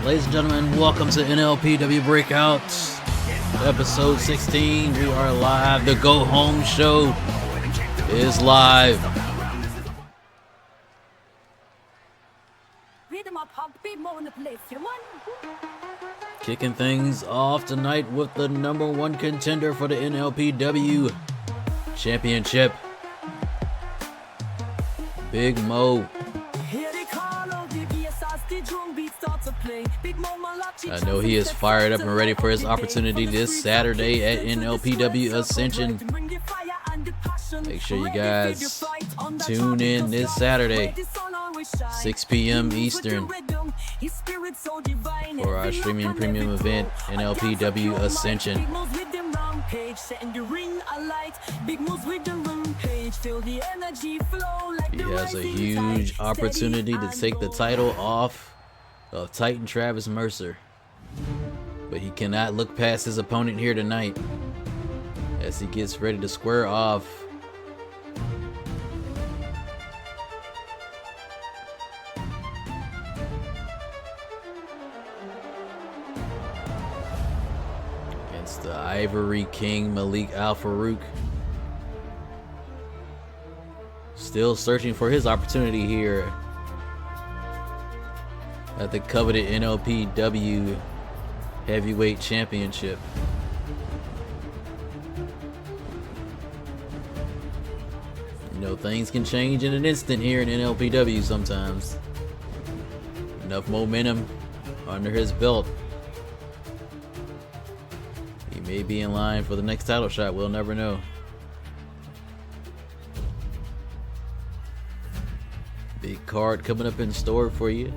Ladies and gentlemen, welcome to NLPW Breakout, episode 16. We are live. The Go Home Show is live. Kicking things off tonight with the number one contender for the NLPW Championship, Big Mo. I know he is fired up and ready for his opportunity this Saturday at NLPW Ascension. Make sure you guys tune in this Saturday, 6 p.m. Eastern, for our streaming premium event, NLPW Ascension. He has a huge opportunity to take the title off of Titan Travis Mercer, but he cannot look past his opponent here tonight as he gets ready to square off against the Ivory King Malik Al Farouk. Still searching for his opportunity here at the coveted NLPW Heavyweight Championship. You know, things can change in an instant here in NLPW sometimes. Enough momentum under his belt, he may be in line for the next title shot. We'll never know. Big card coming up in store for you.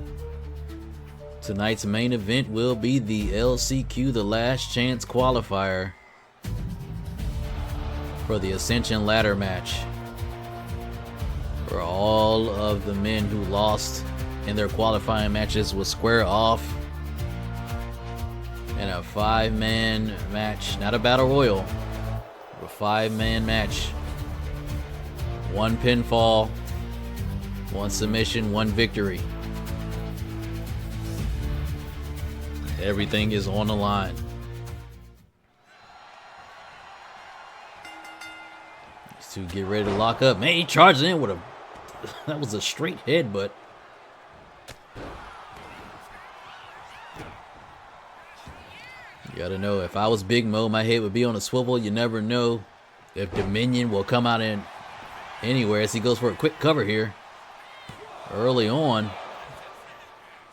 Tonight's main event will be the LCQ, the Last Chance Qualifier, for the Ascension Ladder Match, where all of the men who lost in their qualifying matches will square off in a 5-man match, not a battle royal, a 5-man match. 1 pinfall, 1 submission, 1 victory. Everything is on the line. These two get ready to lock up. Man, he charged in with that was a straight headbutt. You gotta know, if I was Big Mo, my head would be on a swivel. You never know if Dominion will come out in anywhere as he goes for a quick cover here early on.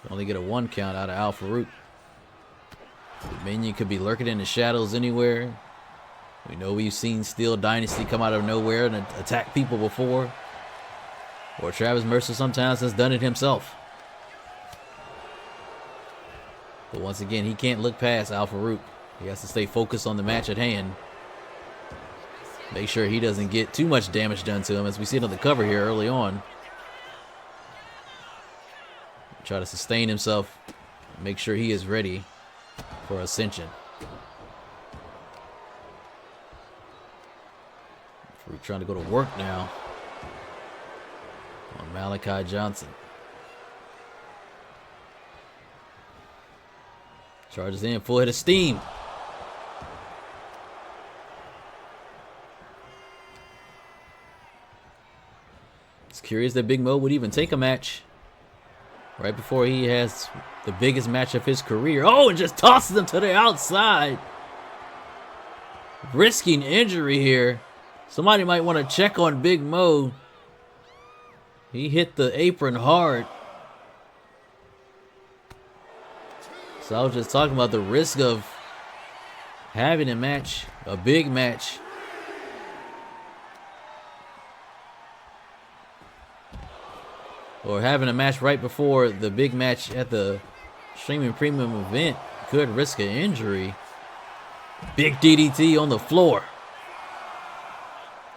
Only get a 1 count out of Al Farouk. Dominion could be lurking in the shadows anywhere. We know we've seen Steel Dynasty come out of nowhere and attack people before. Or Travis Mercer sometimes has done it himself. But once again, he can't look past Al Farouk. He has to stay focused on the match at hand. Make sure he doesn't get too much damage done to him, as we see it on the cover here early on. Try to sustain himself. Make sure he is ready for Ascension. We're trying to go to work now on Malachi Johnson. Charges in, full head of steam. It's curious that Big Mo would even take a match right before he has the biggest match of his career. Oh, and just tosses him to the outside. Risking injury here. Somebody might want to check on Big Mo. He hit the apron hard. So I was just talking about the risk of having a match, a big match, or having a match right before the big match at the streaming premium event could risk an injury. Big DDT on the floor.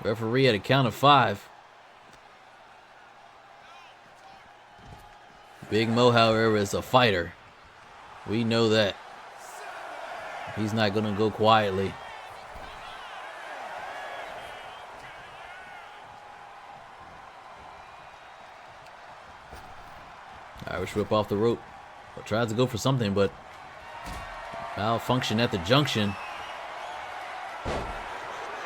Referee at a count of 5. Big Mo, however, is a fighter. We know that. He's not going to go quietly. Irish whip off the rope. Or tries to go for something, but malfunction at the junction.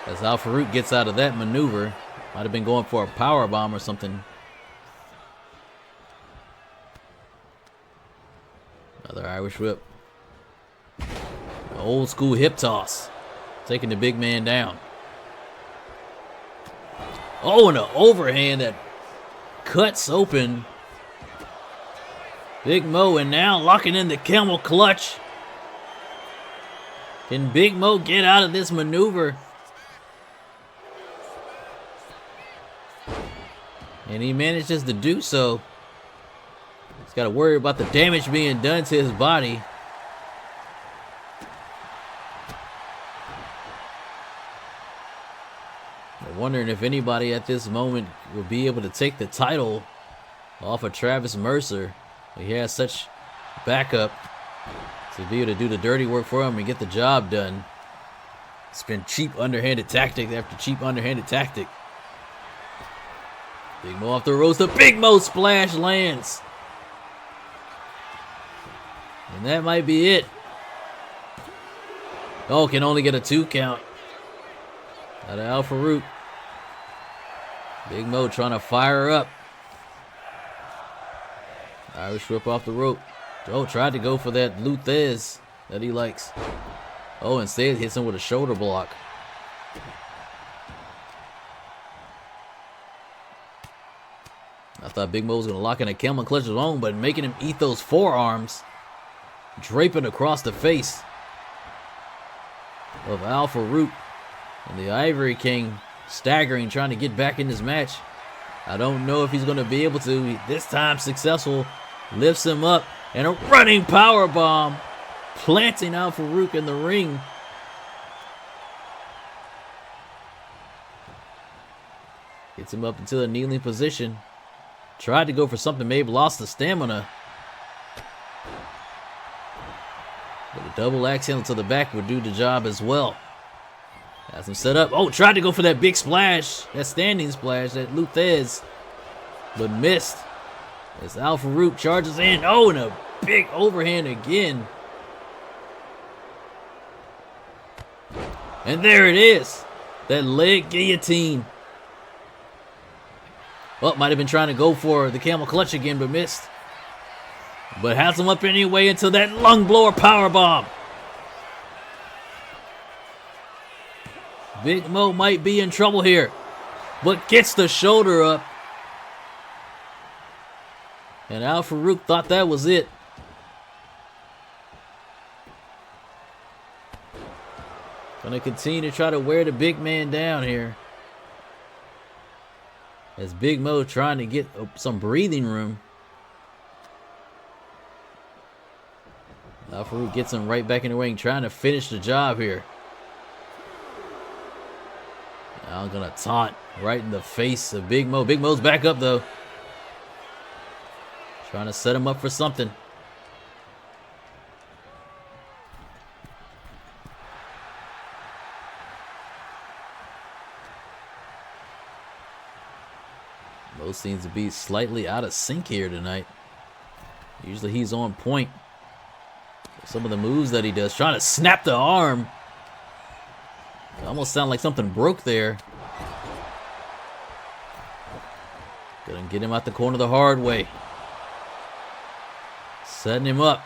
As Al Farouk gets out of that maneuver. Might have been going for a power bomb or something. Another Irish whip. Old school hip toss. Taking the big man down. Oh, and an overhand that cuts open Big Mo, and now locking in the camel clutch. Can Big Mo get out of this maneuver? And he manages to do so. He's got to worry about the damage being done to his body. I'm wondering if anybody at this moment will be able to take the title off of Travis Mercer. He has such backup to be able to do the dirty work for him and get the job done. It's been cheap underhanded tactic after cheap underhanded tactic. Big Mo off the ropes. The Big Mo splash lands. And that might be it. Oh, can only get a 2 count. Out of Al Farouk. Big Mo trying to fire up. Irish whip off the rope. Oh, tried to go for that Luthez that he likes. Oh, instead hits him with a shoulder block. I thought Big Mo was going to lock in a camel clutch of his own, but making him eat those forearms. Draping across the face of Al Farouk. And the Ivory King staggering, trying to get back in this match. I don't know if he's going to be able to. This time successful. Lifts him up. And a running power bomb. Planting Al Farouk in the ring. Gets him up into a kneeling position. Tried to go for something, maybe lost the stamina. But a double axe handle to the back would do the job as well. Has him set up. Oh, tried to go for that big splash. That standing splash, that Luthez. But missed. As Al Farouk charges in. Oh, and a big overhand again. And there it is. That leg guillotine. Well, might have been trying to go for the camel clutch again, but missed. But has him up anyway into that lung blower powerbomb. Big Mo might be in trouble here, but gets the shoulder up. And Al Farouk thought that was it. Gonna continue to try to wear the big man down here. As Big Mo trying to get some breathing room. Al Farouk gets him right back in the ring, trying to finish the job here. Now I'm gonna taunt right in the face of Big Mo. Big Mo's back up though. Trying to set him up for something. Mo seems to be slightly out of sync here tonight. Usually he's on point. Some of the moves that he does, trying to snap the arm. It almost sounded like something broke there. Gonna get him out the corner the hard way. Setting him up.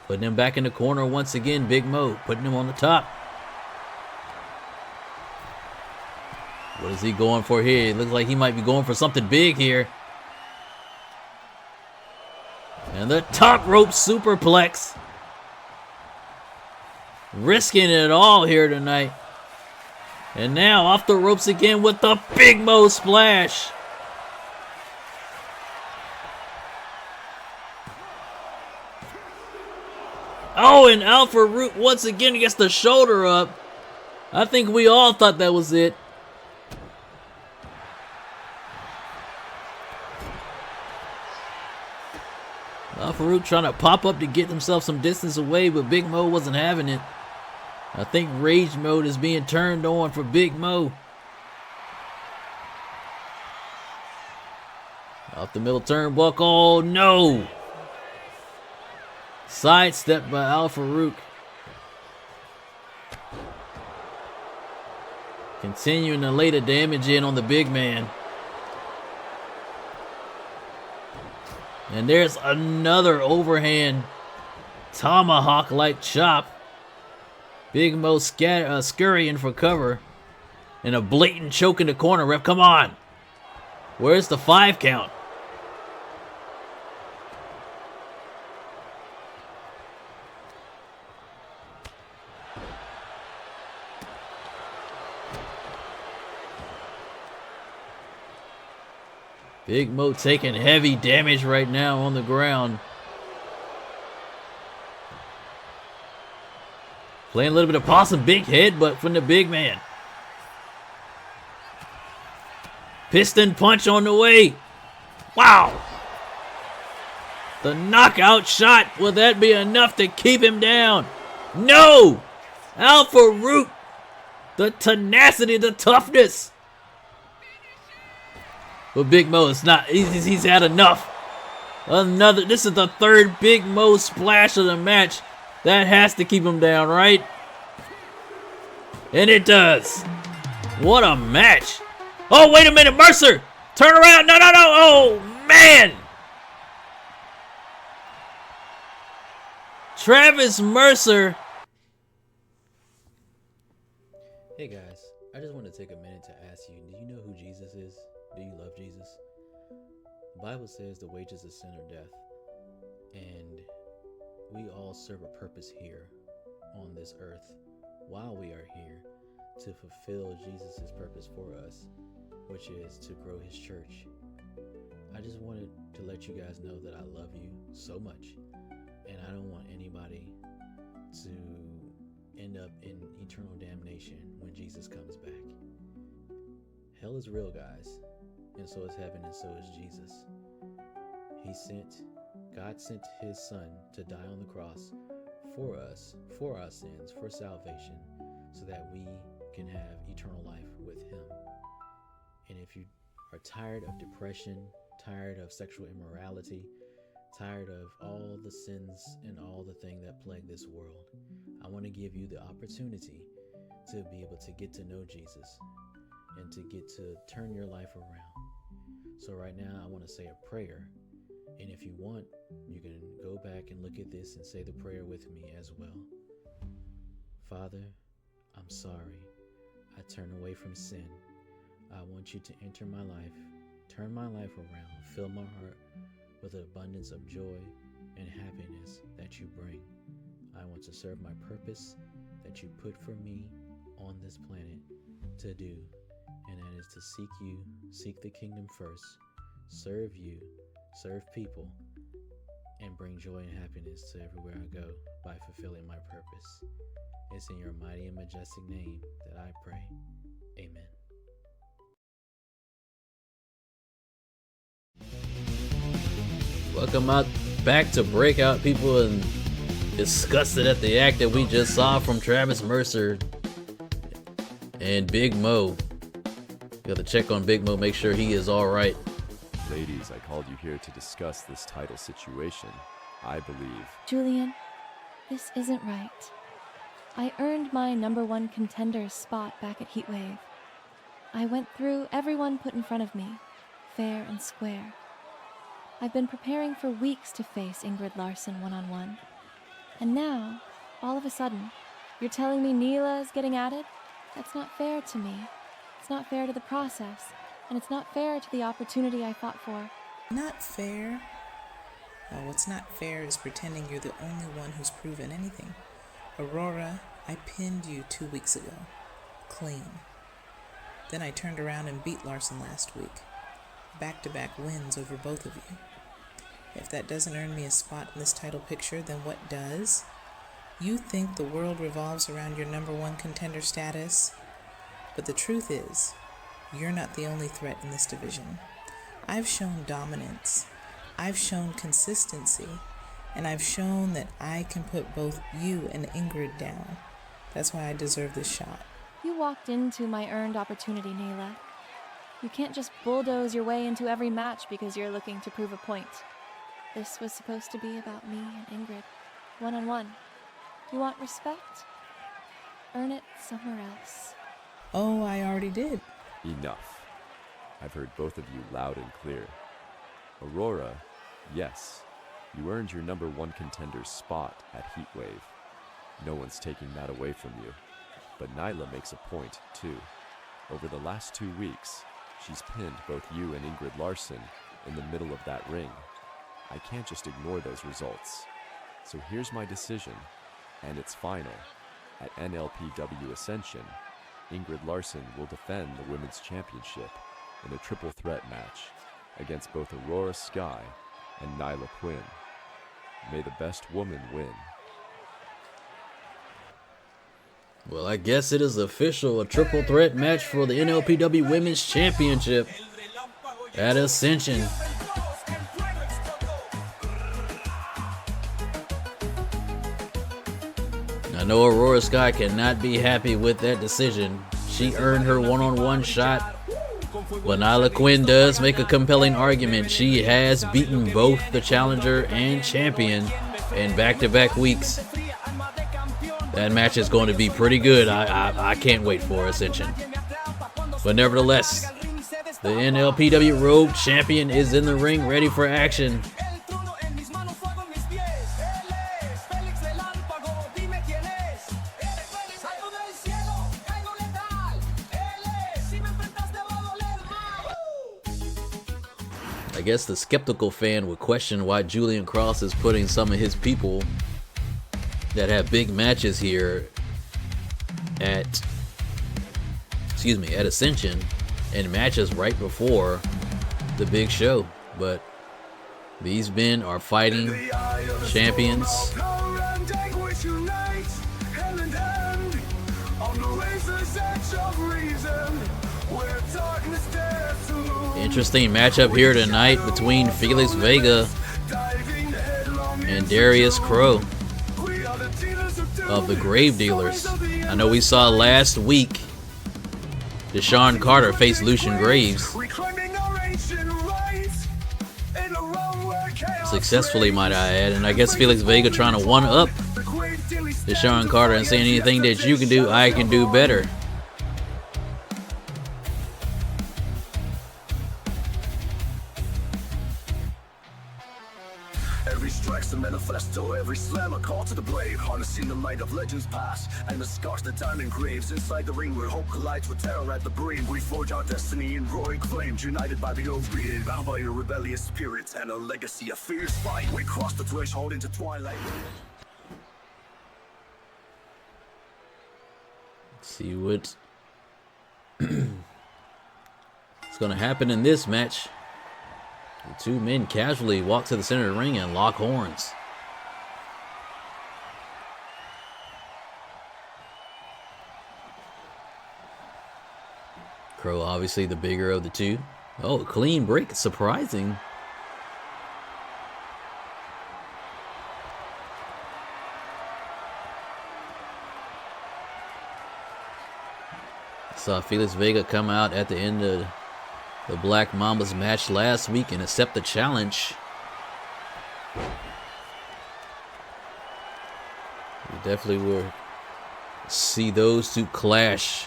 Putting him back in the corner once again, Big Mo. Putting him on the top. What is he going for here? It looks like he might be going for something big here. And the top rope superplex. Risking it all here tonight. And now off the ropes again with the Big Mo splash. Oh, and Al Farouk once again gets the shoulder up. I think we all thought that was it. Al Farouk trying to pop up to get himself some distance away, but Big Mo wasn't having it. I think rage mode is being turned on for Big Mo. Off the middle turnbuckle. Oh, no. Sidestep by Al-Farouk. Continuing to lay the damage in on the big man. And there's another overhand tomahawk-like chop. Big Mo scurrying for cover. And a blatant choke in the corner. Ref, come on. Where's the 5 count? Big Mo taking heavy damage right now on the ground. Playing a little bit of possum, big headbutt from the big man. Piston punch on the way. Wow. The knockout shot. Will that be enough to keep him down? No. Al-Farouk. The tenacity, the toughness. But Big Mo is not. He's had enough. This is the 3rd Big Mo splash of the match. That has to keep him down, right? And it does. What a match. Oh, wait a minute, Mercer. Turn around. No. Oh, man. Travis Mercer. Hey, guys. I just want to take a minute to ask you, do you know who Jesus is? Do you love Jesus? The Bible says the wages of sin are death. And we all serve a purpose here on this earth while we are here to fulfill Jesus' purpose for us, which is to grow his church. I just wanted to let you guys know that I love you so much, and I don't want anybody to end up in eternal damnation when Jesus comes back. Hell is real, guys, and so is heaven, and so is Jesus. God sent his son to die on the cross for us, for our sins, for salvation, so that we can have eternal life with him. And if you are tired of depression, tired of sexual immorality, tired of all the sins and all the things that plague this world, I want to give you the opportunity to be able to get to know Jesus and to get to turn your life around. So right now, I want to say a prayer. And if you want, you can go back and look at this and say the prayer with me as well. Father, I'm sorry. I turn away from sin. I want you to enter my life, turn my life around, fill my heart with an abundance of joy and happiness that you bring. I want to serve my purpose that you put for me on this planet to do, and that is to seek you, seek the kingdom first, serve you, serve people, and bring joy and happiness to everywhere I go by fulfilling my purpose. It's in your mighty and majestic name that I pray. Amen. Welcome back to Breakout, people, and disgusted at the act that we just saw from Travis Mercer and Big Mo. Got to check on Big Mo, make sure he is all right. Ladies, I called you here to discuss this title situation. I believe... Julian, this isn't right. I earned my #1 contender spot back at Heatwave. I went through everyone put in front of me, fair and square. I've been preparing for weeks to face Ingrid Larson one-on-one. And now, all of a sudden, you're telling me Neela is getting added? That's not fair to me. It's not fair to the process. And it's not fair to the opportunity I fought for. Not fair? Well, what's not fair is pretending you're the only one who's proven anything. Aurora, I pinned you 2 weeks ago. Clean. Then I turned around and beat Larson last week. Back-to-back wins over both of you. If that doesn't earn me a spot in this title picture, then what does? You think the world revolves around your #1 contender status? But the truth is, you're not the only threat in this division. I've shown dominance. I've shown consistency. And I've shown that I can put both you and Ingrid down. That's why I deserve this shot. You walked into my earned opportunity, Neela. You can't just bulldoze your way into every match because you're looking to prove a point. This was supposed to be about me and Ingrid, one-on-one. You want respect? Earn it somewhere else. Oh, I already did. Enough. I've heard both of you loud and clear. Aurora, yes, you earned your #1 contender's spot at Heatwave. No one's taking that away from you. But Nyla makes a point, too. Over the last 2 weeks, she's pinned both you and Ingrid Larson in the middle of that ring. I can't just ignore those results. So here's my decision, and it's final. At NLPW Ascension, Ingrid Larson will defend the Women's Championship in a triple threat match against both Aurora Sky and Nyla Quinn. May the best woman win. Well, I guess it is official, a triple threat match for the NLPW Women's Championship at Ascension. I know Aurora Sky cannot be happy with that decision. She earned her one-on-one shot, but Nyla Quinn does make a compelling argument. She has beaten both the challenger and champion in back-to-back weeks. That match is going to be pretty good. I can't wait for Ascension. But nevertheless, the NLPW Rogue Champion is in the ring, ready for action. I guess the skeptical fan would question why Julian Cross is putting some of his people that have big matches here at Ascension and matches right before the big show. But these men are fighting champions. Interesting matchup here tonight between Felix Vega and Darius Crow of the Grave Dealers. I know we saw last week Deshaun Carter face Lucian Graves. Successfully, might I add. And I guess Felix Vega trying to one-up Deshaun Carter and saying anything that you can do, I can do better. Every strike's a manifesto, every slam a call to the brave. Harnessing the might of legends past and the scars that time engraves. Inside the ring where hope collides with terror at the brain, we forge our destiny in roaring flames, united by the oath created, bound by a rebellious spirit and a legacy of fierce fight. We cross the threshold into twilight. Let's see what is going to happen in this match. The two men casually walk to the center of the ring and lock horns. Crow obviously the bigger of the two. Oh, clean break, surprising. Saw Felix Vega come out at the end of the Black Mamba's match last week and accept the challenge. We definitely will see those two clash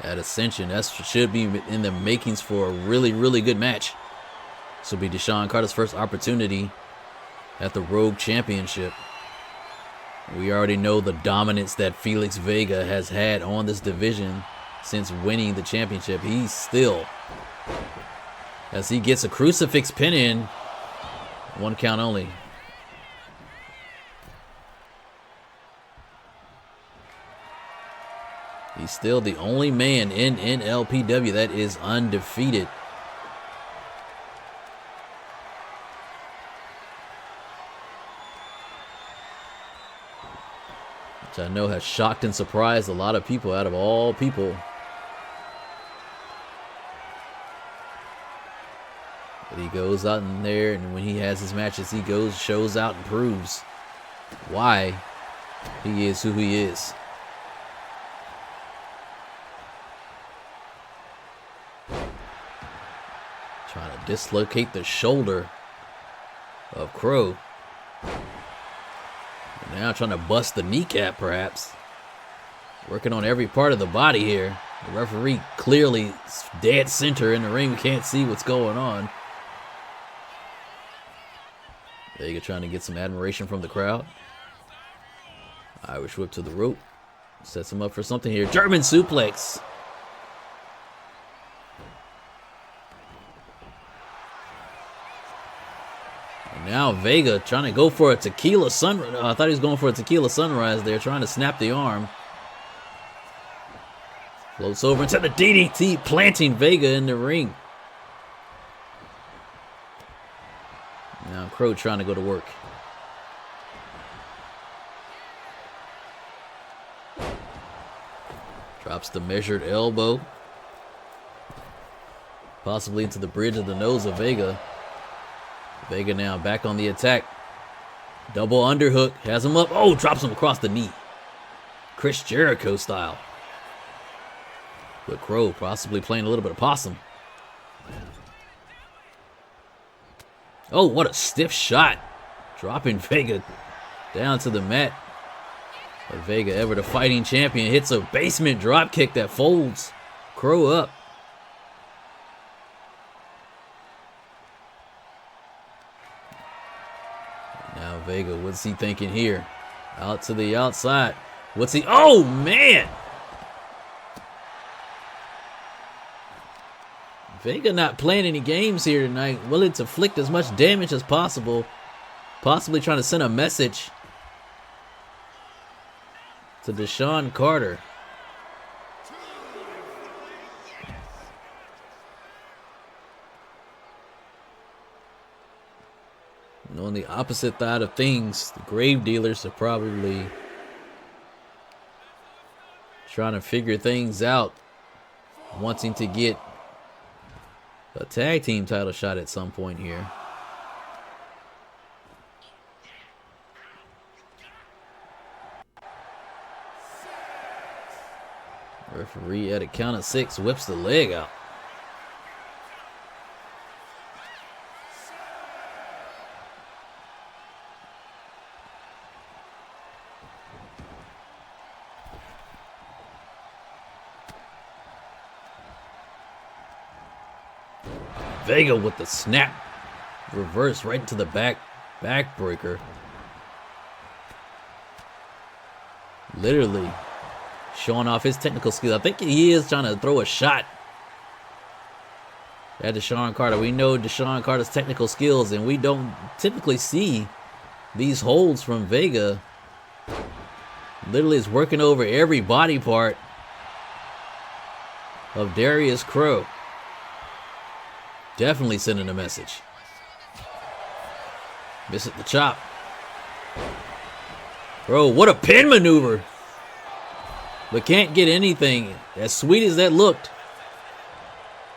at Ascension. That should be in the makings for a really, really good match. This will be Deshaun Carter's first opportunity at the Rogue Championship. We already know the dominance that Felix Vega has had on this division since winning the championship. He's still, as he gets a crucifix pin in, 1 count only. He's still the only man in NLPW that is undefeated. Which I know has shocked and surprised a lot of people out of all people. But he goes out in there, and when he has his matches, he shows out and proves why he is who he is. dislocate the shoulder of Crow. And now trying to bust the kneecap, perhaps. Working on every part of the body here. The referee clearly dead center in the ring. We can't see what's going on. Vega trying to get some admiration from the crowd. Irish whip to the rope. Sets him up for something here. German suplex. And now Vega trying to go for a tequila sunrise. I thought he was going for a tequila sunrise there, trying to snap the arm. Floats over into the DDT, planting Vega in the ring. Now Crow trying to go to work. Drops the measured elbow. Possibly into the bridge of the nose of Vega. Vega now back on the attack. Double underhook. Has him up. Oh, drops him across the knee. Chris Jericho style. But Crow possibly playing a little bit of possum. Oh, what a stiff shot. Dropping Vega down to the mat. But Vega, ever the fighting champion, hits a basement drop kick that folds Crow up. Now Vega, what's he thinking here? Out to the outside. What's he? Oh, man! Vega not playing any games here tonight. Willing to inflict as much damage as possible. Possibly trying to send a message to Deshaun Carter. And on the opposite side of things, the grave dealers are probably trying to figure things out. Wanting to get a tag team title shot at some point here. Referee at a count of 6 whips the leg out. Vega with the snap. Reverse right into the backbreaker. Literally showing off his technical skills. I think he is trying to throw a shot at Deshaun Carter. We know Deshaun Carter's technical skills, and we don't typically see these holds from Vega. Literally is working over every body part of Darius Crow. Definitely sending a message. Missing the chop. Bro, what a pin maneuver. But can't get anything. As sweet as that looked,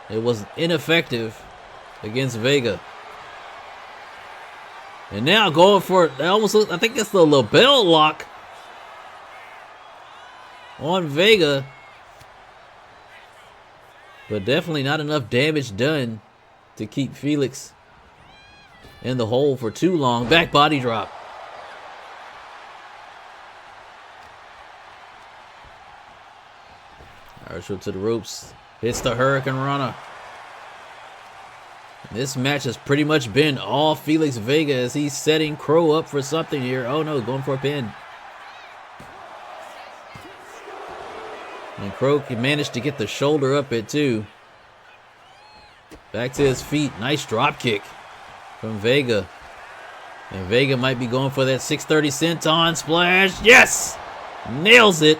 it was ineffective against Vega. And now going for it. I think that's the LaBelle lock on Vega. But definitely not enough damage done to keep Felix in the hole for too long. Back body drop. Irish whip to the ropes. Hits the Hurricane Rana. This match has pretty much been all Felix Vega as he's setting Crow up for something here. Oh no, going for a pin. And Crow can manage to get the shoulder up it too. Back to his feet. Nice drop kick from Vega. And Vega might be going for that 630 senton splash. Yes! Nails it.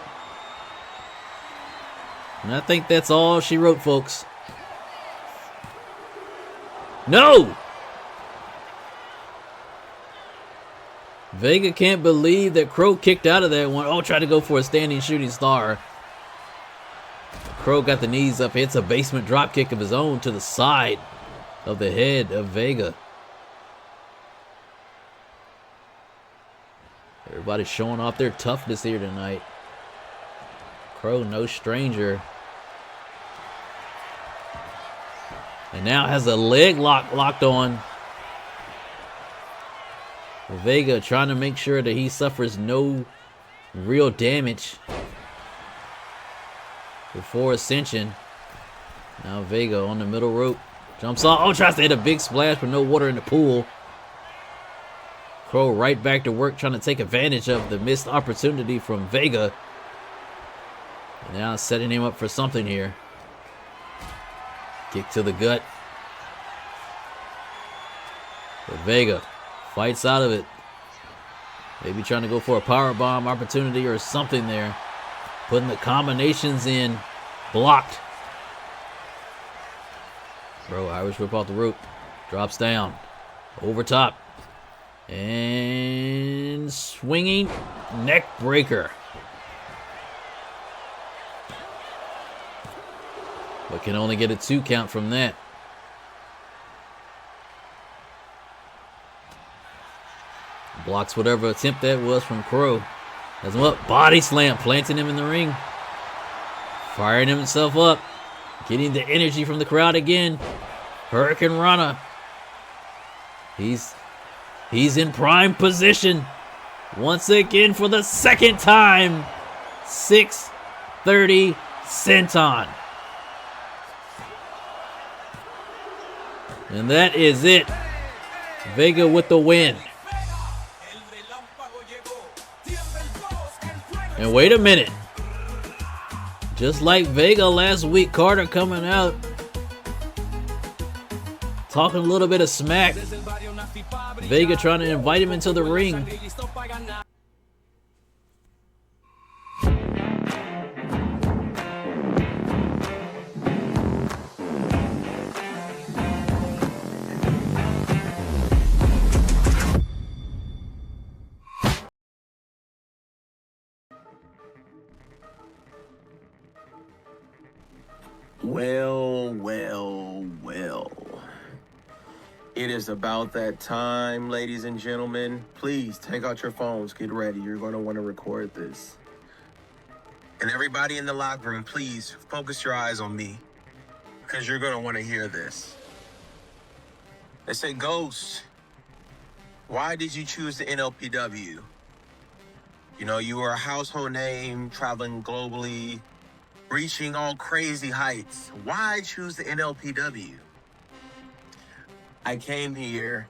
And I think that's all she wrote, folks. No! Vega can't believe that Crow kicked out of that one. Oh, tried to go for a standing shooting star. Crow got the knees up, hits a basement drop kick of his own to the side of the head of Vega. Everybody's showing off their toughness here tonight. Crow, no stranger. And now has a leg lock locked on. Vega trying to make sure that he suffers no real damage before Ascension. Now Vega on the middle rope. Jumps off. Oh, tries to hit a big splash with no water in the pool. Crow right back to work trying to take advantage of the missed opportunity from Vega. And now setting him up for something here. Kick to the gut. But Vega fights out of it. Maybe trying to go for a powerbomb opportunity or something there. Putting the combinations in. Blocked. Bro, Irish whip off the rope. Drops down. Over top. And swinging neck breaker. But can only get a 2 count from that. Blocks whatever attempt that was from Crow. Has him up. Body slam. Planting him in the ring. Firing himself up. Getting the energy from the crowd again. Hurricane Rana. He's in prime position. Once again for the second time. 6:30 senton. And that is it. Vega with the win. And wait a minute. Just like Vega last week, Carter coming out talking a little bit of smack. Vega trying to invite him into the ring. Well, well, well. It is about that time, ladies and gentlemen. Please take out your phones, get ready. You're going to want to record this. And everybody in the locker room, please focus your eyes on me, because you're going to want to hear this. They say, Ghost, why did you choose the NLPW? You know, you were a household name, traveling globally, reaching all crazy heights. Why choose the NLPW? I came here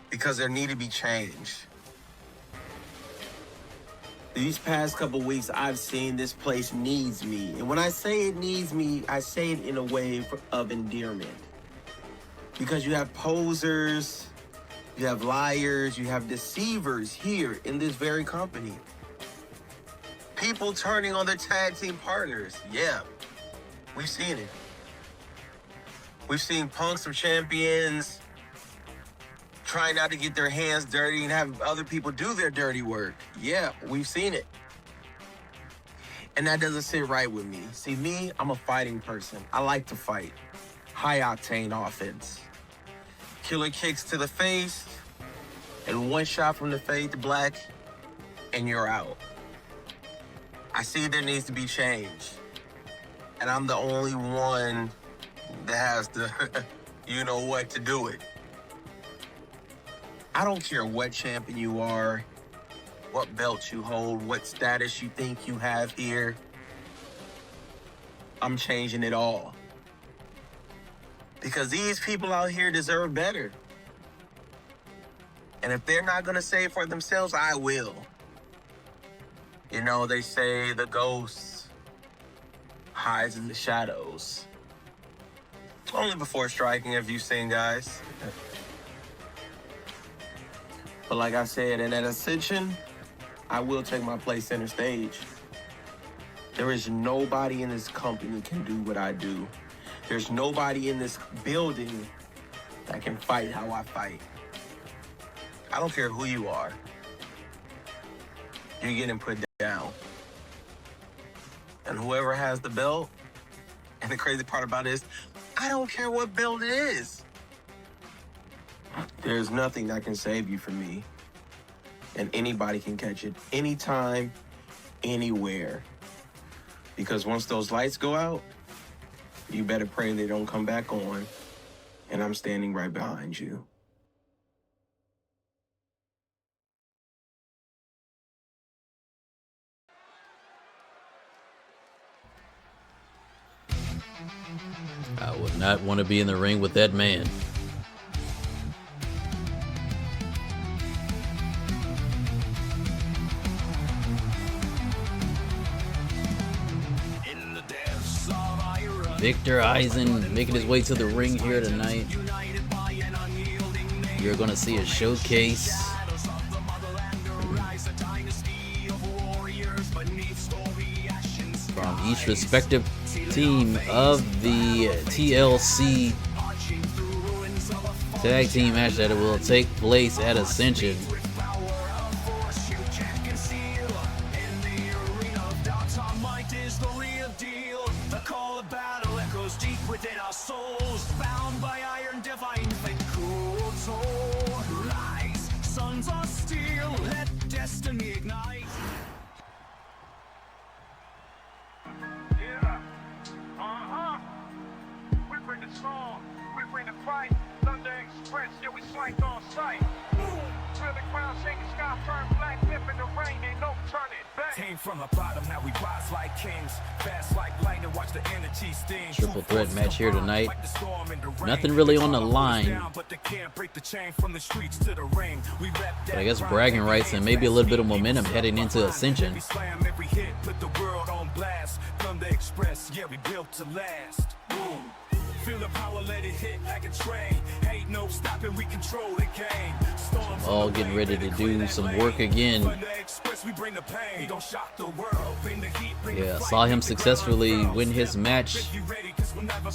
because there needed to be change. These past couple weeks, I've seen this place needs me. And when I say it needs me, I say it in a way of endearment. Because you have posers, you have liars, you have deceivers here in this very company. People turning on their tag team partners. Yeah, we've seen it. We've seen punks of champions trying not to get their hands dirty and have other people do their dirty work. Yeah, we've seen it. And that doesn't sit right with me. See, me, I'm a fighting person. I like to fight. High-octane offense. Killer kicks to the face, and one shot from the fade to black, and you're out. I see there needs to be change. And I'm the only one that has the, you know what, to do it. I don't care what champion you are, what belt you hold, what status you think you have here. I'm changing it all. Because these people out here deserve better. And if they're not gonna say it for themselves, I will. You know, they say the ghost hides in the shadows. Only before striking, if you've seen, guys. But like I said, in that Ascension, I will take my place center stage. There is nobody in this company can do what I do. There's nobody in this building that can fight how I fight. I don't care who you are. You're getting put down. And whoever has the belt, and the crazy part about it is, I don't care what belt it is. There's nothing that can save you from me. And anybody can catch it anytime, anywhere. Because once those lights go out, you better pray they don't come back on. and I'm standing right behind you. I would not want to be in the ring with that man. Victor Eisen making his way to the ring here tonight. You're going to see a showcase from each respective team of the TLC tag team match that will take place at Ascension. Triple threat match here tonight. Nothing really on the line. But I guess bragging rights and maybe a little bit of momentum heading into Ascension. All getting ready to do some work again. Yeah, saw him successfully win his match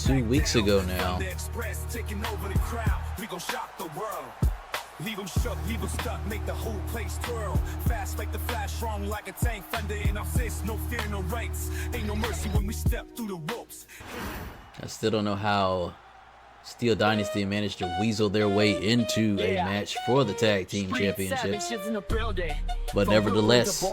2 weeks ago now. Leave them shook, leave them stuck, make the whole place twirl. Fast like the flash, strong like a tank, thunder in our fist, no fear, no rights. Ain't no mercy when we step through the ropes. I still don't know how Steel Dynasty managed to weasel their way into a match for the tag team championships. But nevertheless,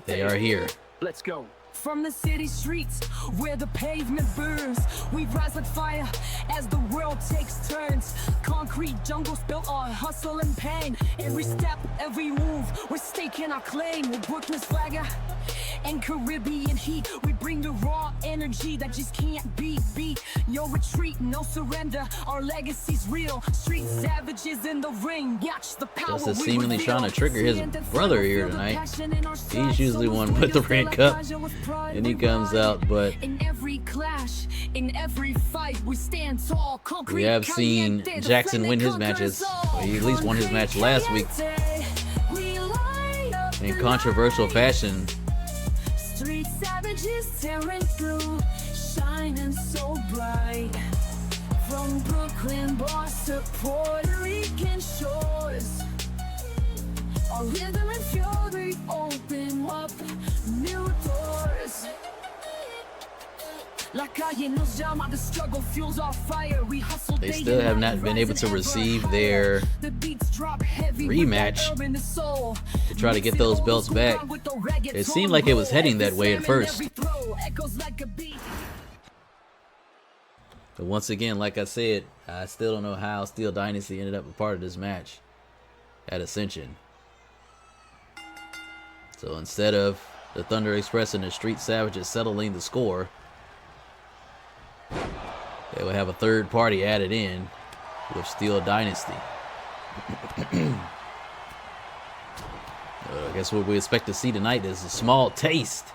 they are here. Let's go. From the city streets where the pavement burns, we rise like fire as the world takes turns. Concrete jungles built on hustle and pain. Every step, every move, we're staking our claim. We're Brooklyn's flagger and Caribbean heat. We bring the raw energy that just can't be beat. No retreat, no surrender. Our legacy's real. Street savages in the ring. Watch the power. Justice seemingly trying to trigger his brother here tonight. He's usually one with the red cup. And he comes out, but in every clash, in every fight, we stand tall. We have seen Jackson win his matches. He at least won his match last week in controversial fashion. Street savages tearing through, shining so bright. From Brooklyn bars to Puerto Rican shores, our rhythm and fury open up new doors. They still have not been able to receive their rematch to try to get those belts back. It seemed like it was heading that way at first. But once again, like I said, I still don't know how Steel Dynasty ended up a part of this match at Ascension. So instead of the Thunder Express and the Street Savages settling the score, they will have a third party added in with Steel Dynasty. I guess what we expect to see tonight is a small taste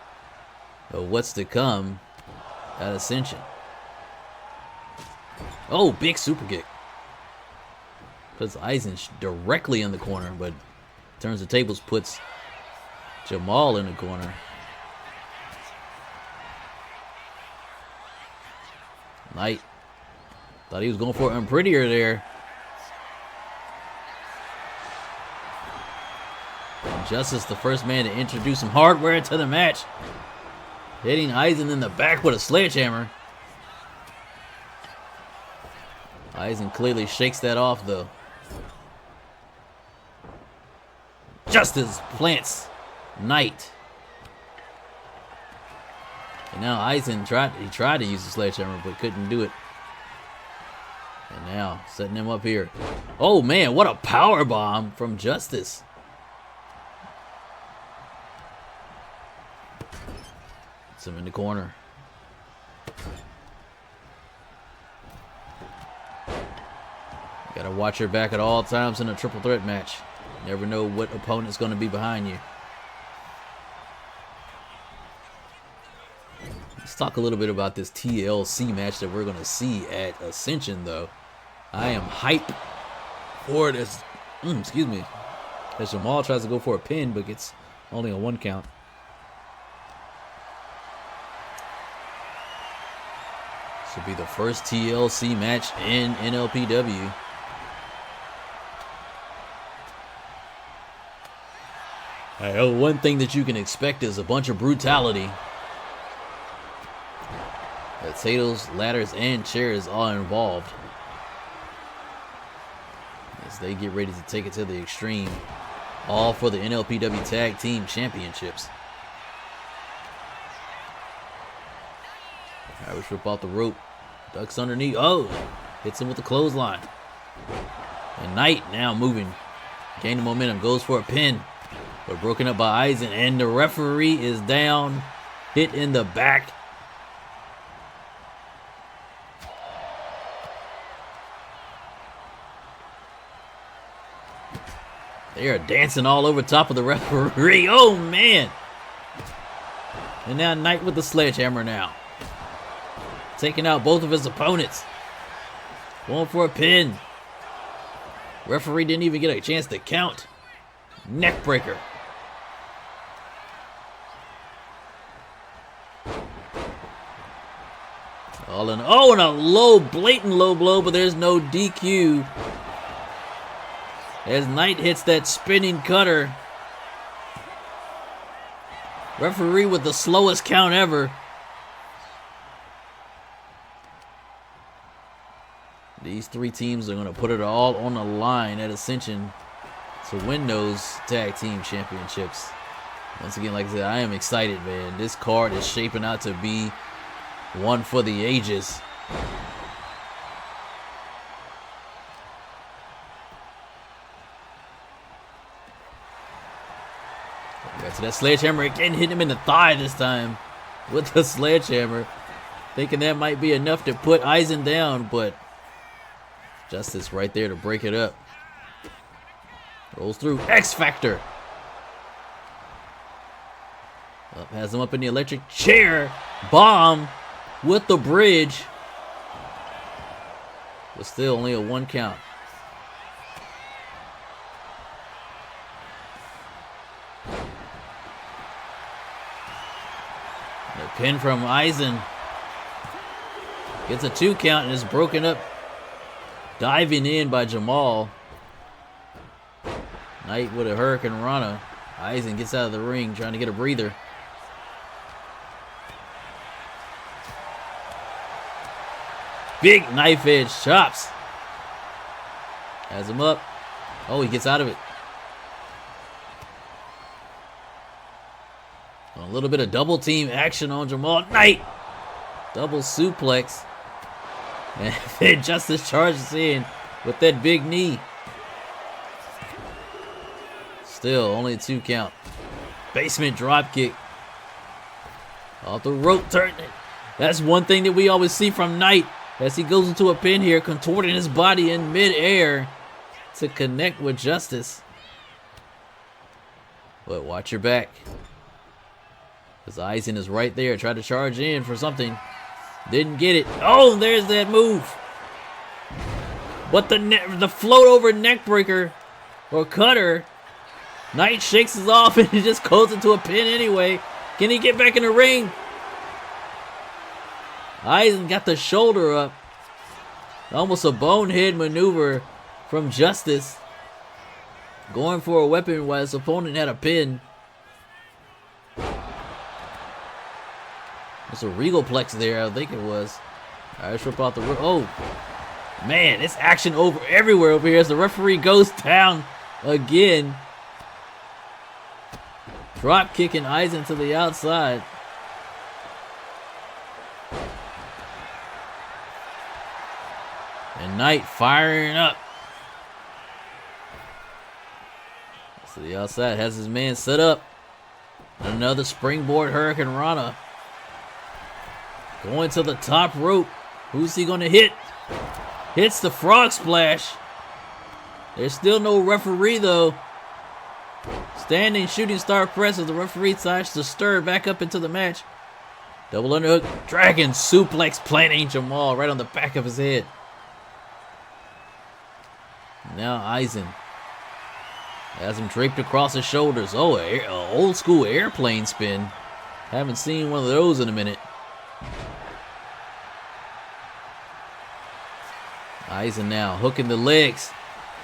of what's to come at Ascension. Oh, big super kick. Puts Eisen directly in the corner, but turns the tables, puts Jamal in the corner. Knight thought he was going for it prettier there. And Justice, the first man to introduce some hardware to the match, hitting Eisen in the back with a sledgehammer. Eisen clearly shakes that off though. Justice plants Knight. And now Eisen tried to use the sledgehammer but couldn't do it. And now setting him up here. Oh man, what a power bomb from Justice. Puts him in the corner. Gotta watch your back at all times in a triple threat match. Never know what opponent's gonna be behind you. Let's talk a little bit about this TLC match that we're gonna see at Ascension though. I am hyped for this. Excuse me. As Jamal tries to go for a pin, but gets only a 1 count. This will be the first TLC match in NLPW. One thing that you can expect is a bunch of brutality. Tables, ladders, and chairs are involved as they get ready to take it to the extreme, all for the NLPW Tag Team Championships. Irish whip off the rope, ducks underneath. Oh, hits him with the clothesline. And Knight now moving, gaining momentum, goes for a pin, but broken up by Eisen, and the referee is down, hit in the back. They are dancing all over top of the referee. Oh, man. And now Knight with the sledgehammer now. Taking out both of his opponents. Going for a pin. Referee didn't even get a chance to count. Neckbreaker. All in. Oh, and a low, blatant low blow, but there's no DQ. As Knight hits that spinning cutter. Referee with the slowest count ever. These three teams are going to put it all on the line at Ascension to win those tag team championships. Once again, like I said, I am excited, man. This card is shaping out to be one for the ages. Got to that sledgehammer again, hitting him in the thigh this time with the sledgehammer. Thinking that might be enough to put Eisen down, but Justice right there to break it up. Rolls through. X Factor. Has him up in the electric chair. Bomb with the bridge. But still only a 1 count. The pin from Eisen. Gets a 2 count and is broken up. Diving in by Jamal. Knight with a Hurricane Rana. Eisen gets out of the ring trying to get a breather. Big knife edge chops. Has him up. Oh, he gets out of it. A little bit of double team action on Jamal. Knight. Double suplex. And then Justice charges in with that big knee. Still only a 2 count. Basement drop kick. Off the rope, turning it. That's one thing that we always see from Knight as he goes into a pin here, contorting his body in midair to connect with Justice. But watch your back. Because Eisen is right there. Tried to charge in for something. Didn't get it. Oh, there's that move. But the float over neck breaker or cutter. Knight shakes it off and he just goes into a pin anyway. Can he get back in the ring? Eisen got the shoulder up. Almost a bonehead maneuver from Justice. Going for a weapon while his opponent had a pin. It's a Regalplex there, I think it was. Irish whip out the rope. Oh, man, it's action over everywhere over here as the referee goes down again. Drop kicking Eisen to the outside. And Knight firing up. To the outside, has his man set up. Another springboard Hurricane Rana. Going to the top rope. Who's he going to hit? Hits the frog splash. There's still no referee though. Standing shooting star press as the referee decides to stir back up into the match. Double underhook, dragon suplex planting Jamal right on the back of his head. Now Eisen has him draped across his shoulders. Oh, an old school airplane spin. Haven't seen one of those in a minute. Eisen now hooking the legs.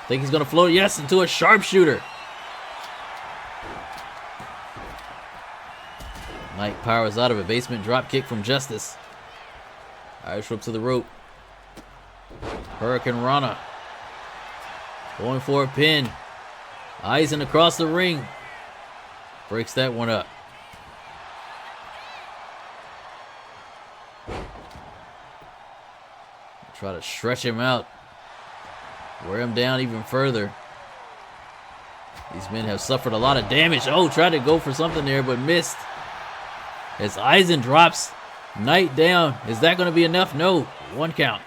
Think he's gonna float? Yes, into a sharpshooter. Knight powers out of a basement drop kick from Justice. Irish whip to the rope. Hurricane Rana going for a pin. Eisen across the ring. Breaks that one up. Try to stretch him out. Wear him down even further. These men have suffered a lot of damage. Oh, tried to go for something there, but missed. As Eisen drops Knight down. Is that going to be enough? No. 1 count.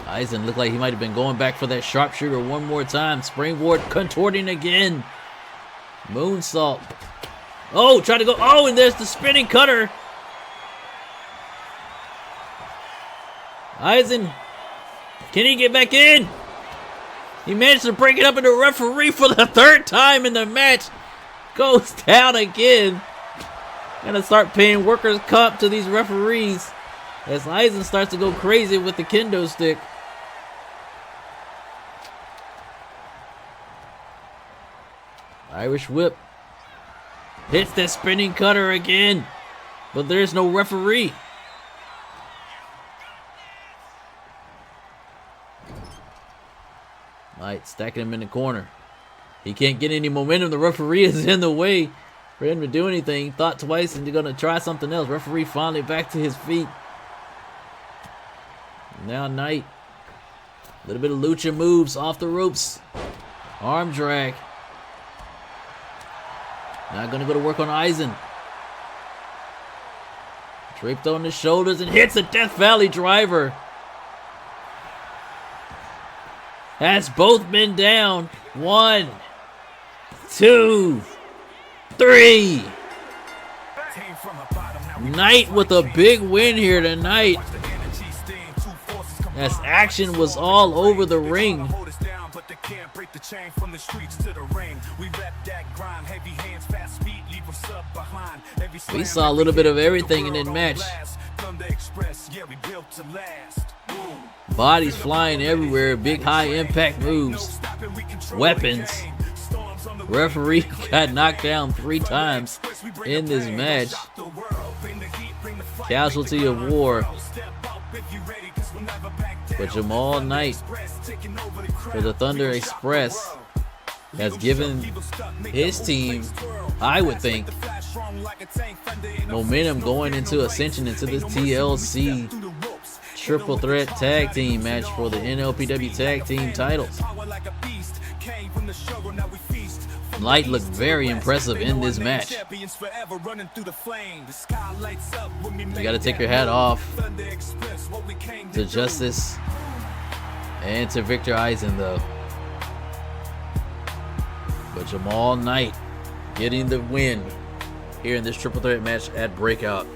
Eisen looked like he might have been going back for that sharpshooter one more time. Springboard contorting again. Moonsault. Oh, tried to go. Oh, and there's the spinning cutter. Eisen, can he get back in? He managed to break it up, and the referee for the 3rd time in the match goes down again. Gonna start paying workers' comp to these referees as Eisen starts to go crazy with the kendo stick. Irish whip. Hits that spinning cutter again, but there's no referee. Knight stacking him in the corner. He can't get any momentum. The referee is in the way for him to do anything. Thought twice and they're going to try something else. Referee finally back to his feet. Now Knight. A little bit of lucha moves off the ropes. Arm drag. Not going to go to work on Eisen. Draped on his shoulders and hits a Death Valley driver. Has both men down. 1, 2, 3. Knight with a big win here tonight. As action was all over the ring. We saw a little bit of everything in that match. Bodies flying everywhere, big high impact moves, weapons. Referee got knocked down 3 times in this match. Casualty of war. But Jamal Knight for the Thunder Express has given his team, I would think, momentum going into Ascension, into this TLC triple threat tag team match for the NLPW tag team titles. Knight looked very impressive in this match. You gotta take your hat off to Justice and to Victor Eisen though. But Jamal Knight getting the win here in this triple threat match at Breakout.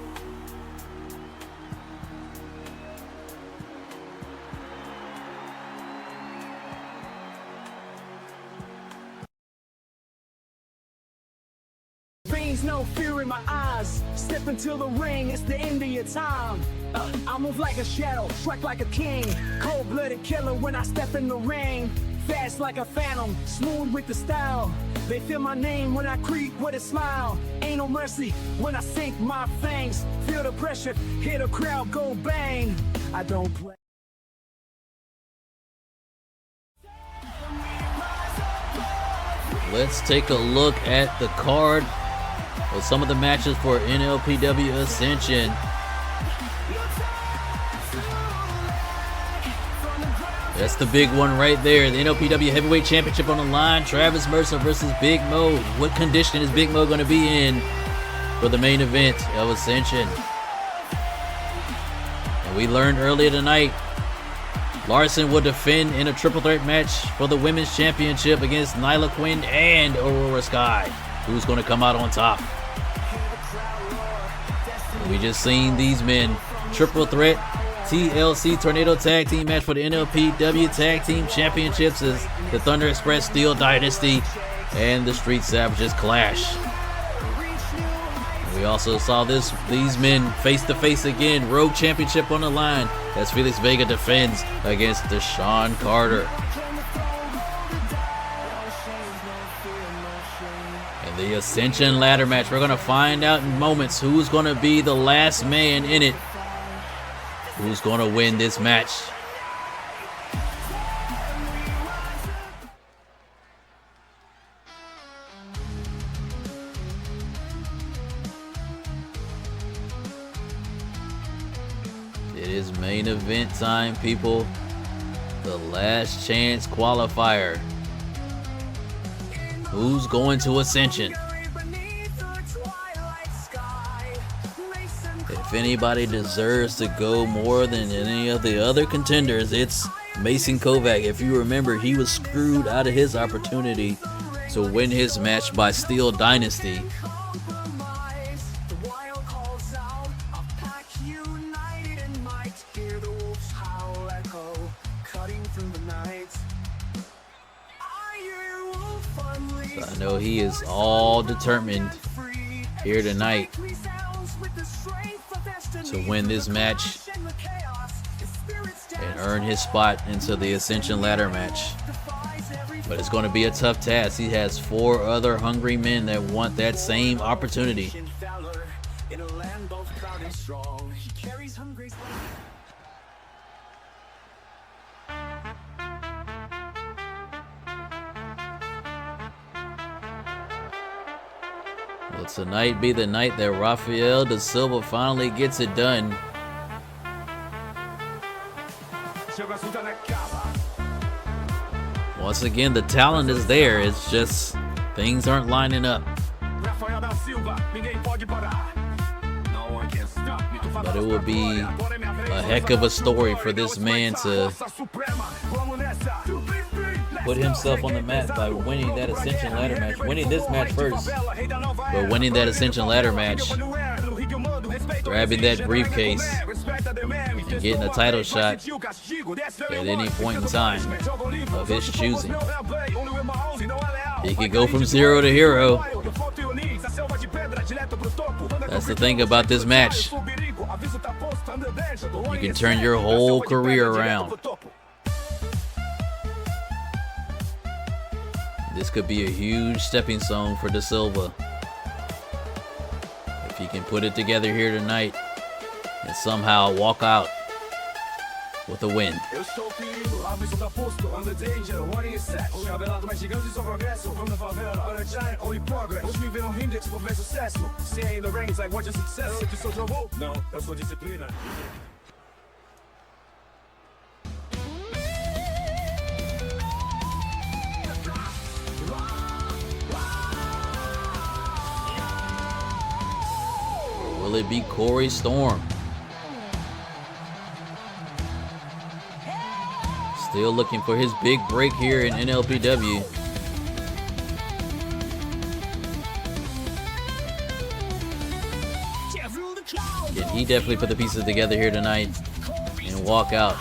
No fear in my eyes. Step into the ring, it's the end of your time. I move like a shadow, strike like a king. Cold-blooded killer when I step in the ring. Fast like a phantom, smooth with the style. They feel my name when I creep with a smile. Ain't no mercy when I sink my fangs. Feel the pressure, hear the crowd go bang. I don't play. Let's take a look at the card of some of the matches for NLPW Ascension. That's the big one right there. The NLPW Heavyweight Championship on the line. Travis Mercer versus Big Mo. What condition is Big Mo going to be in for the main event of Ascension? And we learned earlier tonight, Larson will defend in a triple threat match for the Women's Championship against Nyla Quinn and Aurora Sky. Who's going to come out on top? We just seen these men triple threat TLC Tornado Tag Team match for the NLPW Tag Team Championships as the Thunder Express Steel Dynasty and the Street Savages clash. We also saw these men face to face again. Rogue Championship on the line as Felix Vega defends against Deshaun Carter. And the Ascension Ladder Match, we're going to find out in moments who's going to be the last man in it. Who's going to win this match? It is main event time, people. The Last Chance Qualifier. Who's going to Ascension? If anybody deserves to go more than any of the other contenders, it's Mason Kovac. If you remember, he was screwed out of his opportunity to win his match by Steel Dynasty. So I know he is all determined here tonight to win this match and earn his spot into the Ascension Ladder Match. But it's going to be a tough task. He has 4 other hungry men that want that same opportunity. Will tonight be the night that Rafael da Silva finally gets it done? Once again, the talent is there. It's just things aren't lining up. But it would be a heck of a story for this man to put himself on the map by winning that Ascension Ladder Match. Winning this match first, but winning that Ascension Ladder Match, grabbing that briefcase, and getting a title shot at any point in time of his choosing. He could go from 0 to hero. That's the thing about this match. You can turn your whole career around. This could be a huge stepping stone for Da Silva if he can put it together here tonight and somehow walk out with a win. Will it be Corey Storm? Still looking for his big break here in NLPW. Can he definitely put the pieces together here tonight and walk out?